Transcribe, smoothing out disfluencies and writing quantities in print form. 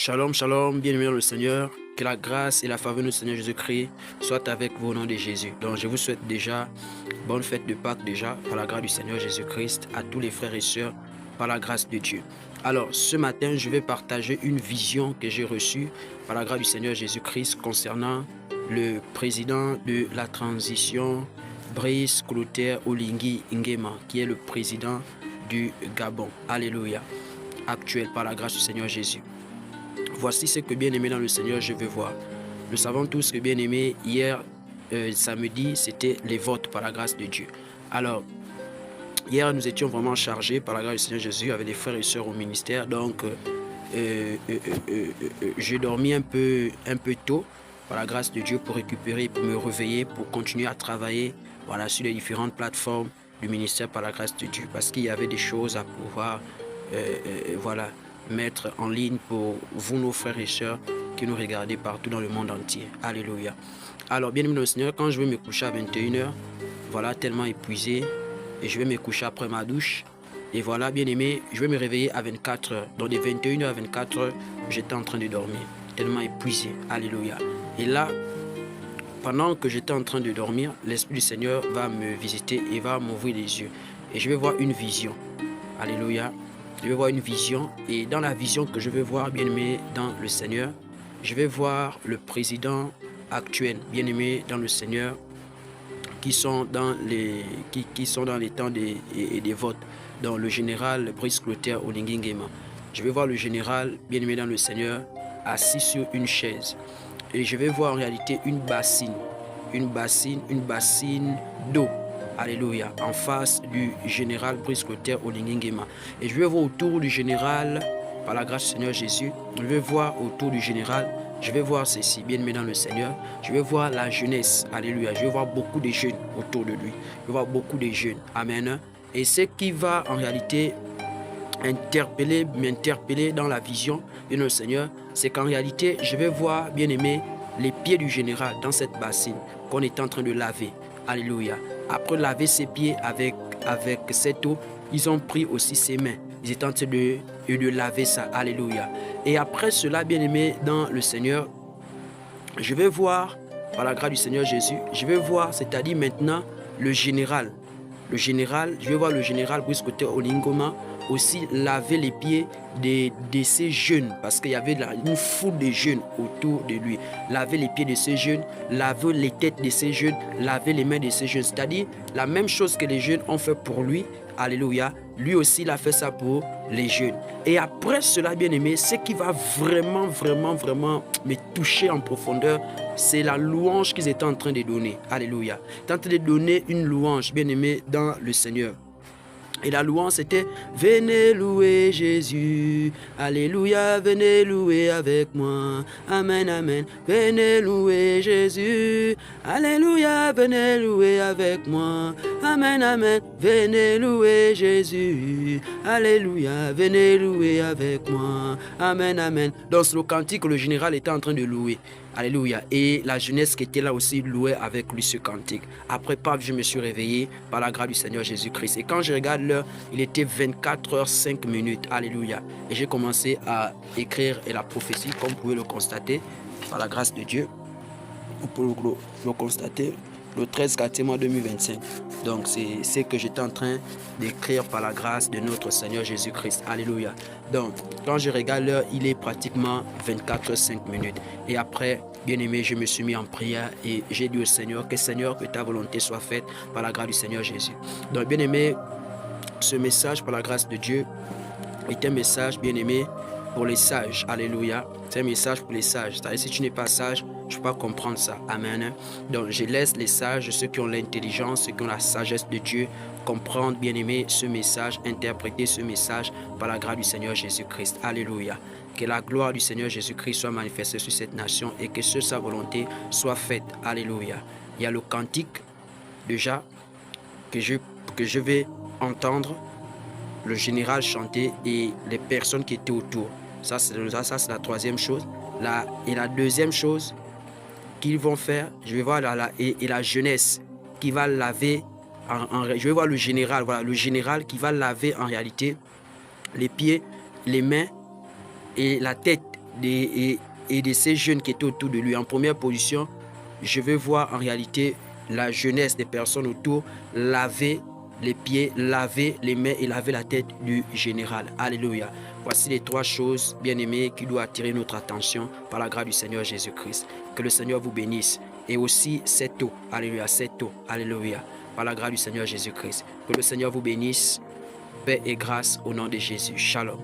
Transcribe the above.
Shalom, shalom, bien-aimés dans le Seigneur. Que la grâce et la faveur de notre Seigneur Jésus-Christ soient avec vous au nom de Jésus. Donc je vous souhaite déjà bonne fête de Pâques déjà par la grâce du Seigneur Jésus-Christ à tous les frères et sœurs par la grâce de Dieu. Alors ce matin, je vais partager une vision que j'ai reçue par la grâce du Seigneur Jésus-Christ concernant le président de la transition, Brice Clotaire Oligui Nguema, qui est le président du Gabon. Alléluia. Actuel par la grâce du Seigneur Jésus. Voici ce que bien-aimé dans le Seigneur je veux voir. Nous savons tous que bien-aimé, hier samedi, c'était les votes par la grâce de Dieu. Alors, hier nous étions vraiment chargés par la grâce du Seigneur Jésus avec les frères et sœurs au ministère. Donc, j'ai dormi un peu tôt par la grâce de Dieu pour récupérer, pour me réveiller, pour continuer à travailler voilà, sur les différentes plateformes du ministère par la grâce de Dieu. Parce qu'il y avait des choses à pouvoir voilà, mettre en ligne pour vous, nos frères et sœurs qui nous regardez partout dans le monde entier. Alléluia. Alors, bien aimé dans le Seigneur, quand je vais me coucher à 21h, voilà, tellement épuisé, et je vais me coucher après ma douche, et voilà, bien aimé, je vais me réveiller à 24h. Donc, de 21h à 24h, j'étais en train de dormir, tellement épuisé. Alléluia. Et là, pendant que j'étais en train de dormir, l'Esprit du Seigneur va me visiter et va m'ouvrir les yeux. Et je vais voir une vision. Alléluia. Je vais voir une vision et dans la vision que je vais voir, bien-aimé dans le Seigneur, je vais voir le président actuel, bien-aimé dans le Seigneur, qui sont dans les temps des votes, dans le général Brice Clotaire Oligui Nguema. Je vais voir le général, bien-aimé dans le Seigneur, assis sur une chaise. Et je vais voir en réalité une bassine d'eau. Alléluia, en face du général Brice Clotaire Oligui Nguema. Et je vais voir autour du général, par la grâce du Seigneur Jésus, je vais voir autour du général, je vais voir ceci, bien aimé dans le Seigneur, je vais voir la jeunesse, alléluia, je vais voir beaucoup de jeunes autour de lui, je vais voir beaucoup de jeunes, amen. Et ce qui va en réalité m'interpeller dans la vision de notre Seigneur, c'est qu'en réalité, je vais voir, bien aimé, les pieds du général dans cette bassine qu'on est en train de laver, alléluia. Après laver ses pieds avec cette eau, ils ont pris aussi ses mains. Ils étaient en train de laver ça. Alléluia. Et après cela, bien-aimé dans le Seigneur, je vais voir, par la grâce du Seigneur Jésus, je vais voir, c'est-à-dire maintenant, le général. Je vais voir le général Brice Clotaire Oligui Nguema aussi laver les pieds de ces jeunes, parce qu'il y avait une foule de jeunes autour de lui. Laver les pieds de ces jeunes, laver les têtes de ces jeunes, laver les mains de ces jeunes. C'est-à-dire la même chose que les jeunes ont fait pour lui. Alléluia. Lui aussi, il a fait ça pour les jeunes. Et après cela, bien aimé, ce qui va vraiment me toucher en profondeur, c'est la louange qu'ils étaient en train de donner. Alléluia. Ils étaient en train de donner une louange, bien aimé, dans le Seigneur. Et la louange c'était « Venez louer Jésus, Alléluia, venez louer avec moi, Amen, Amen. Venez louer Jésus, Alléluia, venez louer avec moi, Amen, Amen. Venez louer Jésus, Alléluia, venez louer avec moi, Amen, Amen. » Dans ce cantique, le général était en train de louer. Alléluia. Et la jeunesse qui était là aussi louait avec lui ce cantique. Après, paf, je me suis réveillé par la grâce du Seigneur Jésus-Christ. Et quand je regarde l'heure, il était 24h05. Alléluia. Et j'ai commencé à écrire et la prophétie, comme vous pouvez le constater, par la grâce de Dieu. Vous pouvez le constater, le 13/4 2025. Donc, c'est ce que j'étais en train d'écrire par la grâce de notre Seigneur Jésus-Christ. Alléluia. Donc, quand je regarde l'heure, il est pratiquement 24h05. Et après, bien aimé, je me suis mis en prière et j'ai dit au Seigneur, que ta volonté soit faite par la grâce du Seigneur Jésus. Donc, bien aimé, ce message par la grâce de Dieu est un message, bien aimé, pour les sages. Alléluia. C'est un message pour les sages. C'est-à-dire, si tu n'es pas sage, je ne peux pas comprendre ça. Amen. Donc, je laisse les sages, ceux qui ont l'intelligence, ceux qui ont la sagesse de Dieu, comprendre, bien aimé, ce message, interpréter ce message par la grâce du Seigneur Jésus-Christ. Alléluia. Que la gloire du Seigneur Jésus-Christ soit manifestée sur cette nation et que sa volonté soit faite. Alléluia. Il y a le cantique, déjà, que je vais entendre le général chanter et les personnes qui étaient autour. Ça, c'est la troisième chose. Et la deuxième chose qu'ils vont faire, je vais voir la jeunesse qui va laver. Je vais voir le général, voilà, le général qui va laver en réalité les pieds, les mains et la tête et de ces jeunes qui étaient autour de lui. En première position, je veux voir en réalité la jeunesse des personnes autour laver les pieds, laver les mains et laver la tête du général. Alléluia. Voici les 3 choses, bien-aimés, qui doivent attirer notre attention par la grâce du Seigneur Jésus-Christ. Que le Seigneur vous bénisse. Et aussi cette eau, alléluia, cette eau, alléluia, par la grâce du Seigneur Jésus-Christ. Que le Seigneur vous bénisse. Paix et grâce au nom de Jésus. Shalom.